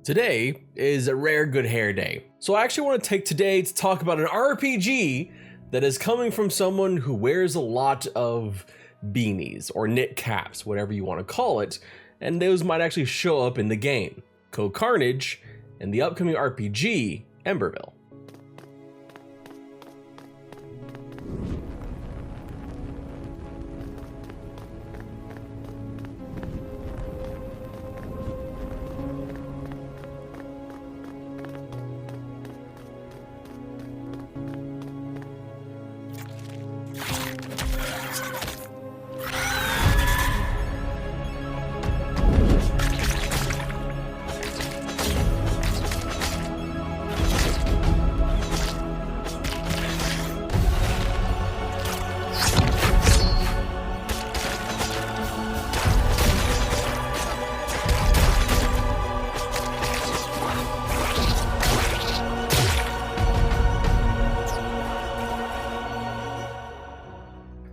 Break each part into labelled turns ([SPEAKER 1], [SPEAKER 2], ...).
[SPEAKER 1] Today is a rare good hair day, so I actually want to take today to talk about an RPG that is coming from someone who wears a lot of beanies or knit caps, whatever you want to call it, and those might actually show up in the game. Carnage and the upcoming RPG, Emberville.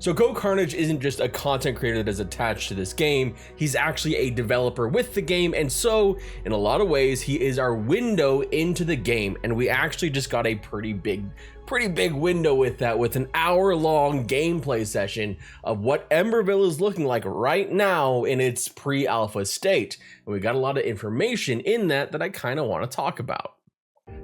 [SPEAKER 1] So Carnage isn't just a content creator that is attached to this game, he's actually a developer with the game, and so in a lot of ways he is our window into the game, and we actually just got a pretty big window with that, with an hour-long gameplay session of what Emberville is looking like right now in its pre-alpha state, and we got a lot of information in that I kind of want to talk about.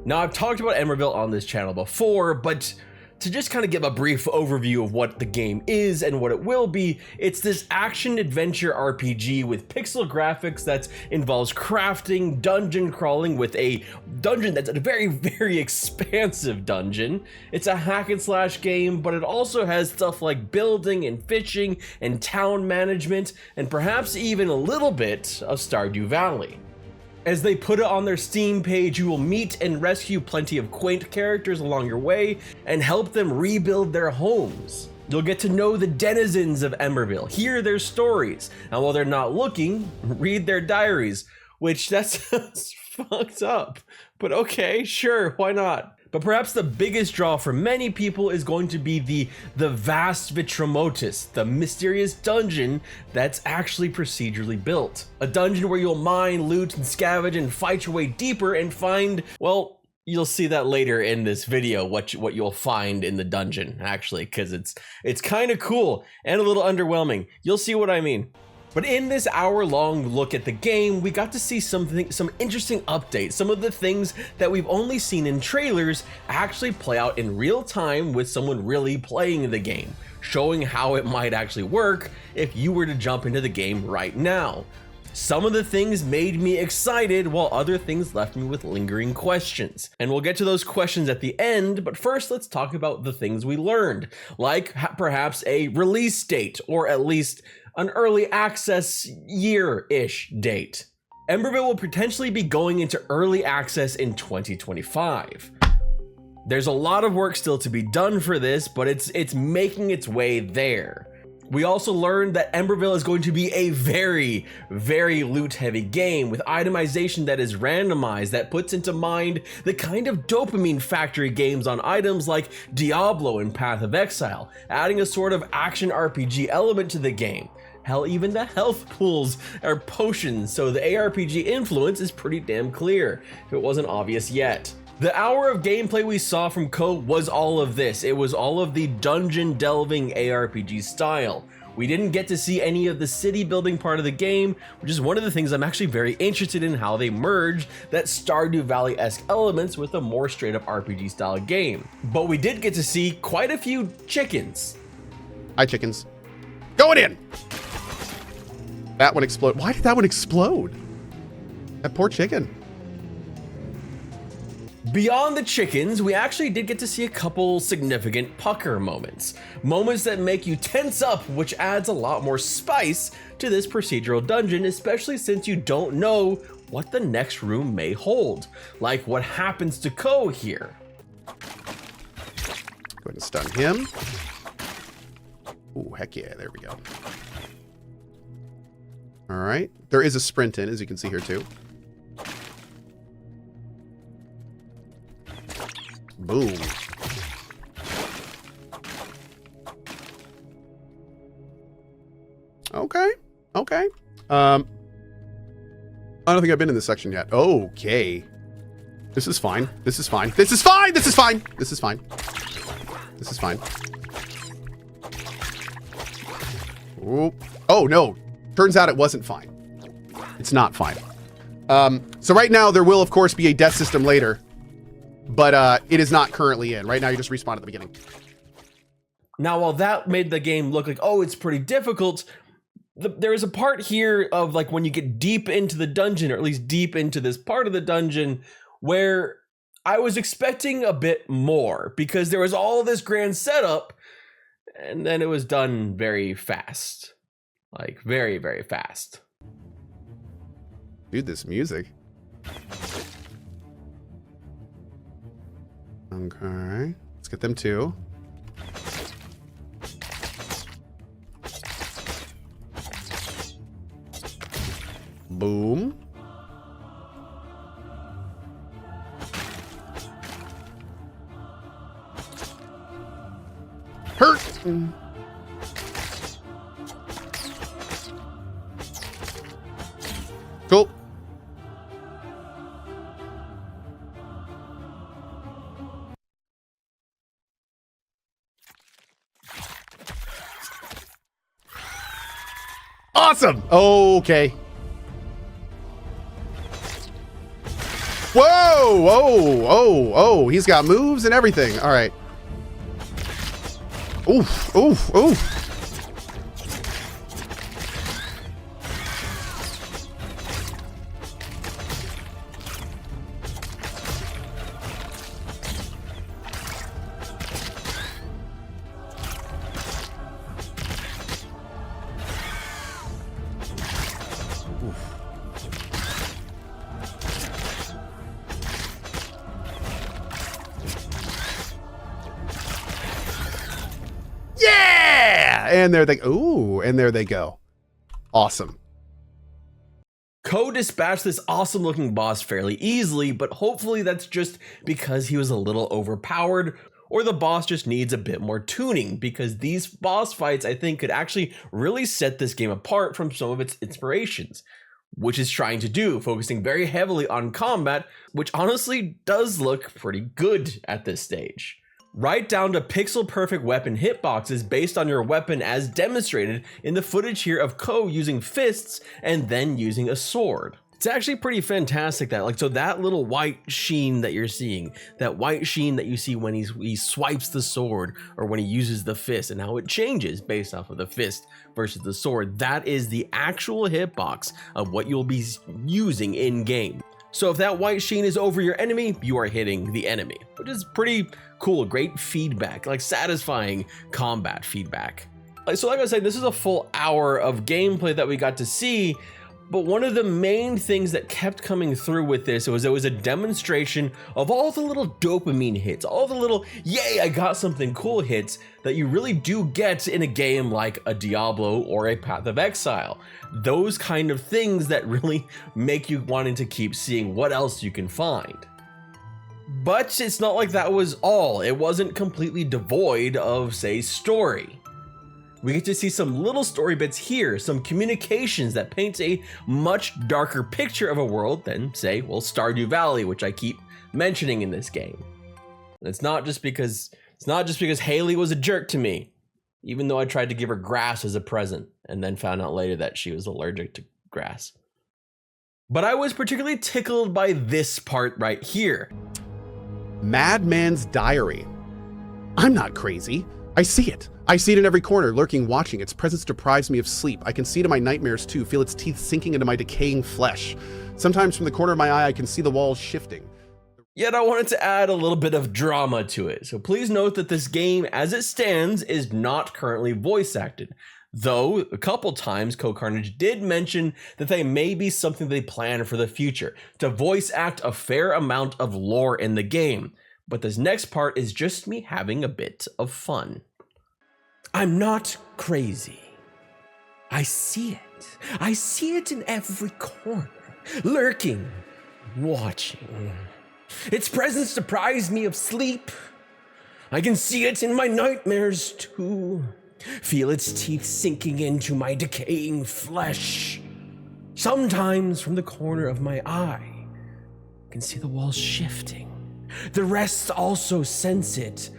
[SPEAKER 1] Now, I've talked about Emberville on this channel before, but to just kind of give a brief overview of what the game is and what it will be, it's this action-adventure RPG with pixel graphics that involves crafting, dungeon crawling with a dungeon that's a very, very expansive dungeon. It's a hack-and-slash game, but it also has stuff like building and fishing and town management, and perhaps even a little bit of Stardew Valley. As they put it on their Steam page, you will meet and rescue plenty of quaint characters along your way and help them rebuild their homes. You'll get to know the denizens of Emberville, hear their stories, and while they're not looking, read their diaries, which that's fucked up. But okay, sure, why not? But perhaps the biggest draw for many people is going to be the vast Vitramotus, the mysterious dungeon that's actually procedurally built. A dungeon where you'll mine, loot, and scavenge and fight your way deeper and find, well, you'll see that later in this video, what you'll find in the dungeon, actually, because it's kind of cool and a little underwhelming. You'll see what I mean. But in this hour-long look at the game, we got to see some interesting updates. Some of the things that we've only seen in trailers actually play out in real time with someone really playing the game, showing how it might actually work if you were to jump into the game right now. Some of the things made me excited, while other things left me with lingering questions. And we'll get to those questions at the end, but first let's talk about the things we learned, like perhaps a release date, or at least an early access year-ish date. Emberville will potentially be going into early access in 2025. There's a lot of work still to be done for this, but it's making its way there. We also learned that Emberville is going to be a very, very loot-heavy game with itemization that is randomized, that puts into mind the kind of dopamine factory games on items like Diablo and Path of Exile, adding a sort of action RPG element to the game. Hell, even the health pools are potions, so the ARPG influence is pretty damn clear, if it wasn't obvious yet. The hour of gameplay we saw from was all of this. It was all of the dungeon delving ARPG style. We didn't get to see any of the city building part of the game, which is one of the things I'm actually very interested in, how they merged that Stardew Valley-esque elements with a more straight up RPG style game. But we did get to see quite a few chickens.
[SPEAKER 2] Hi, chickens. Going in! That one exploded. Why did that one explode? That poor chicken.
[SPEAKER 1] Beyond the chickens, we actually did get to see a couple significant pucker moments. Moments that make you tense up, which adds a lot more spice to this procedural dungeon, especially since you don't know what the next room may hold. Like what happens to here.
[SPEAKER 2] Go ahead and stun him. Ooh, heck yeah, there we go. All right, there is a sprint in, as you can see here too. Boom. Okay. I don't think I've been in this section yet. Okay. This is fine. This is fine. This is fine. This is fine. This is fine. This is fine. Oh, oh no. Turns out it wasn't fine. It's not fine. So right now there will of course be a death system later, but it is not currently in. Right now you just respawn at the beginning.
[SPEAKER 1] Now, while that made the game look like, oh, it's pretty difficult, there is a part here of like when you get deep into the dungeon, or at least deep into this part of the dungeon, where I was expecting a bit more because there was all this grand setup and then it was done very fast. Like very, very fast.
[SPEAKER 2] Dude, this music. Okay, let's get them too. Boom. Hurt. Cool. Awesome. Okay. Whoa, whoa, oh, oh, he's got moves and everything. All right. Oof, oof, oof. And there they, ooh, and there they go. Awesome.
[SPEAKER 1] Ko dispatched this awesome looking boss fairly easily, but hopefully that's just because he was a little overpowered, or the boss just needs a bit more tuning, because these boss fights I think could actually really set this game apart from some of its inspirations, which it's trying to do, focusing very heavily on combat, which honestly does look pretty good at this stage. Right down to pixel perfect weapon hitboxes based on your weapon, as demonstrated in the footage here of Ko using fists and then using a sword. It's actually pretty fantastic that, like, so that little white sheen that you're seeing, that white sheen that you see when he swipes the sword or when he uses the fist, and how it changes based off of the fist versus the sword, that is the actual hitbox of what you'll be using in game. So if that white sheen is over your enemy, you are hitting the enemy, which is pretty cool. Great feedback, like satisfying combat feedback. So like I said, this is a full hour of gameplay that we got to see, but one of the main things that kept coming through with this was it was a demonstration of all the little dopamine hits, all the little, yay, I got something cool hits that you really do get in a game like a Diablo or a Path of Exile. Those kind of things that really make you wanting to keep seeing what else you can find. But it's not like that was all. It wasn't completely devoid of, say, story. We get to see some little story bits here, some communications that paints a much darker picture of a world than, say, well, Stardew Valley, which I keep mentioning in this game. And it's not just because Haley was a jerk to me, even though I tried to give her grass as a present and then found out later that she was allergic to grass. But I was particularly tickled by this part right here.
[SPEAKER 2] Madman's Diary. I'm not crazy. I see it. I see it in every corner, lurking, watching. Its presence deprives me of sleep. I can see it in my nightmares too, feel its teeth sinking into my decaying flesh. Sometimes from the corner of my eye, I can see the walls shifting.
[SPEAKER 1] Yet I wanted to add a little bit of drama to it. So please note that this game, as it stands, is not currently voice acted. Though, a couple times, Ko Carnage did mention that they may be something they plan for the future, to voice act a fair amount of lore in the game. But this next part is just me having a bit of fun. I'm not crazy. I see it. I see it in every corner, lurking, watching. Its presence deprives me of sleep. I can see it in my nightmares too. Feel its teeth sinking into my decaying flesh. Sometimes from the corner of my eye, I can see the walls shifting. The rest also sense it,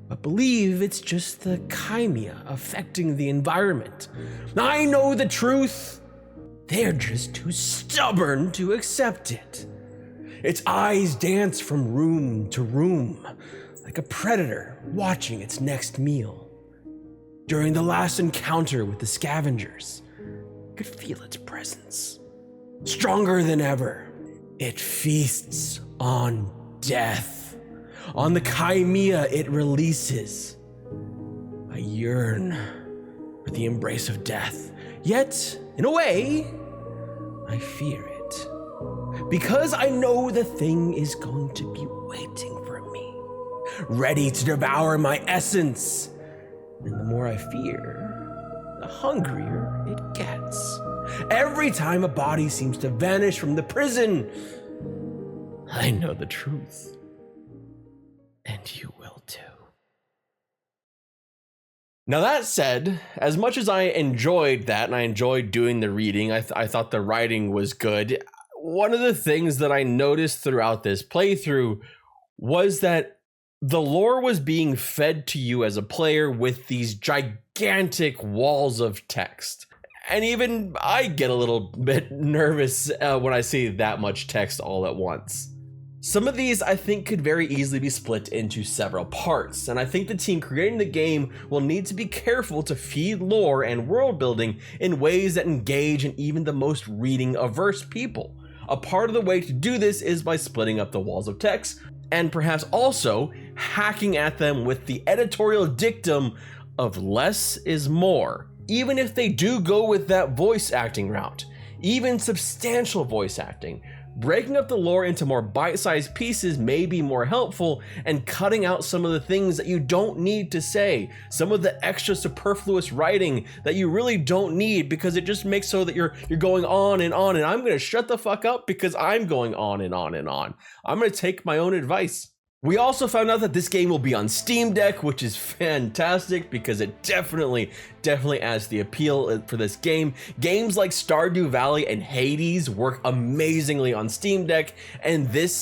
[SPEAKER 1] but believe it's just the chimera affecting the environment. I know the truth. They're just too stubborn to accept it. Its eyes dance from room to room, like a predator watching its next meal. During the last encounter with the scavengers, I could feel its presence. Stronger than ever, it feasts on death. On the chimera it releases. I yearn for the embrace of death. Yet, in a way, I fear it. Because I know the thing is going to be waiting for me, ready to devour my essence. And the more I fear, the hungrier it gets. Every time a body seems to vanish from the prison, I know the truth. And you will too. Now that said, as much as I enjoyed that and I enjoyed doing the reading, I thought the writing was good. One of the things that I noticed throughout this playthrough was that the lore was being fed to you as a player with these gigantic walls of text. And even I get a little bit nervous when I see that much text all at once. Some of these I think could very easily be split into several parts, and I think the team creating the game will need to be careful to feed lore and world building in ways that engage and even the most reading averse people. A part of the way to do this is by splitting up the walls of text, and perhaps also hacking at them with the editorial dictum of less is more. Even if they do go with that voice acting route, even substantial voice acting, breaking up the lore into more bite-sized pieces may be more helpful, and cutting out some of the things that you don't need to say, some of the extra superfluous writing that you really don't need because it just makes so that you're going on, and I'm going to shut the fuck up because I'm going on and on and on. I'm going to take my own advice. We also found out that this game will be on Steam Deck, which is fantastic because it definitely adds the appeal for this game. Games like Stardew Valley and Hades work amazingly on Steam Deck, and this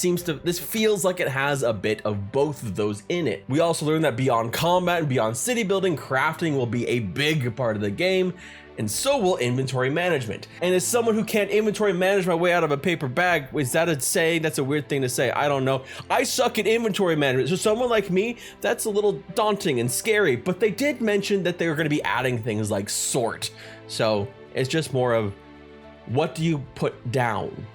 [SPEAKER 1] feels like it has a bit of both of those in it. We also learned that beyond combat and beyond city building, crafting will be a big part of the game, and so will inventory management. And as someone who can't inventory manage my way out of a paper bag, is that a saying? That's a weird thing to say. I don't know. I suck at inventory management. So someone like me, that's a little daunting and scary, but they did mention that they were going to be adding things like sort. So it's just more of, what do you put down?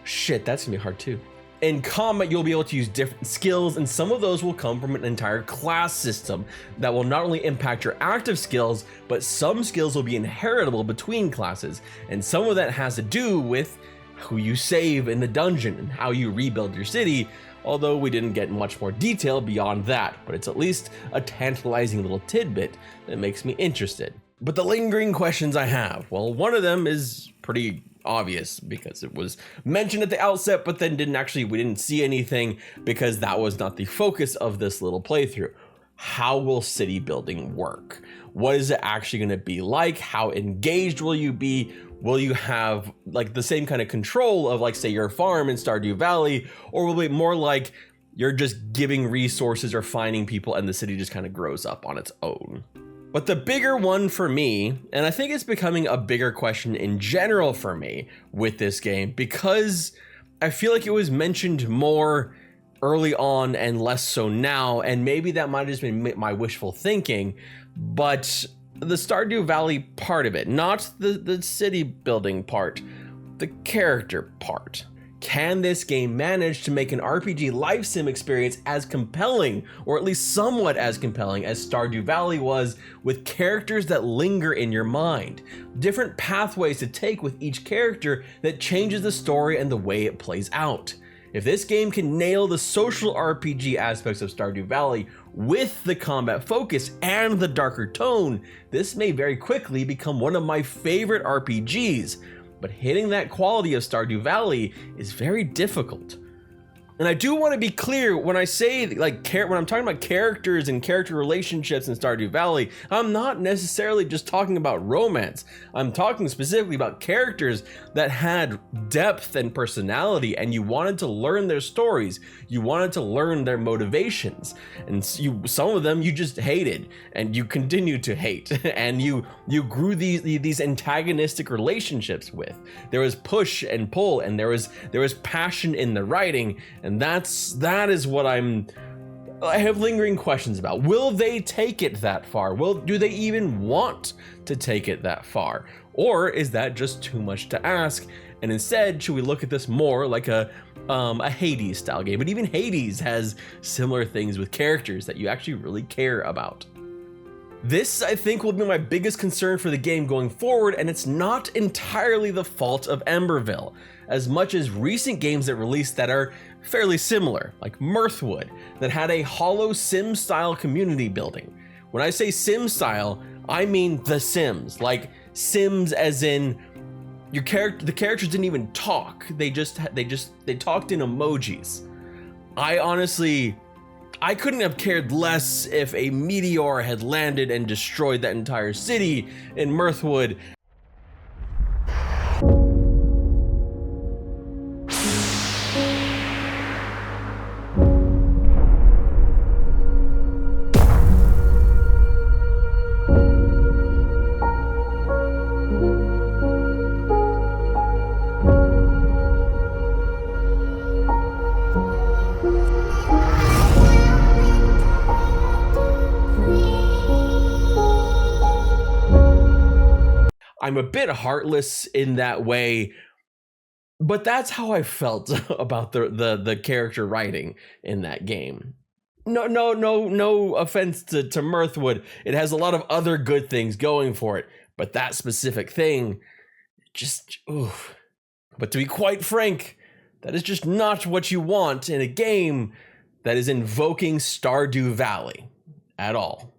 [SPEAKER 1] Shit, that's gonna be hard too. In combat, you'll be able to use different skills, and some of those will come from an entire class system that will not only impact your active skills, but some skills will be inheritable between classes, and some of that has to do with who you save in the dungeon and how you rebuild your city, although we didn't get much more detail beyond that, but it's at least a tantalizing little tidbit that makes me interested. But the lingering questions I have, well, one of them is pretty obvious because it was mentioned at the outset, but then we didn't see anything because that was not the focus of this little playthrough. How will city building work? What is it actually going to be like? How engaged will you be? Will you have like the same kind of control of, like, say, your farm in Stardew Valley, or will it be more like you're just giving resources or finding people and the city just kind of grows up on its own? But the bigger one for me, and I think it's becoming a bigger question in general for me with this game, because I feel like it was mentioned more early on and less so now, and maybe that might have just been my wishful thinking, but the Stardew Valley part of it, not the city building part, the character part. Can this game manage to make an RPG life sim experience as compelling, or at least somewhat as compelling as Stardew Valley was, with characters that linger in your mind? Different pathways to take with each character that changes the story and the way it plays out. If this game can nail the social RPG aspects of Stardew Valley with the combat focus and the darker tone, this may very quickly become one of my favorite RPGs. But hitting that quality of Stardew Valley is very difficult. And I do want to be clear when I say like when I'm talking about characters and character relationships in Stardew Valley, I'm not necessarily just talking about romance. I'm talking specifically about characters that had depth and personality, and you wanted to learn their stories. You wanted to learn their motivations, and some of them you just hated, and you continue to hate, and you grew these antagonistic relationships with. There was push and pull, and there was passion in the writing. And that is what I have lingering questions about. Will they take it that far? Do they even want to take it that far? Or is that just too much to ask? And instead, should we look at this more like a Hades style game? But even Hades has similar things with characters that you actually really care about. This, I think, will be my biggest concern for the game going forward, and it's not entirely the fault of Emberville, as much as recent games that released that are fairly similar, like Mirthwood, that had a hollow sim style community building. When I say sim style, I mean The Sims, like Sims as in the characters didn't even talk. They talked in emojis. I couldn't have cared less if a meteor had landed and destroyed that entire city in Mirthwood. I'm a bit heartless in that way, but that's how I felt about the character writing in that game. No offense to Mirthwood. It has a lot of other good things going for it, but that specific thing, just oof. But to be quite frank, that is just not what you want in a game that is invoking Stardew Valley at all.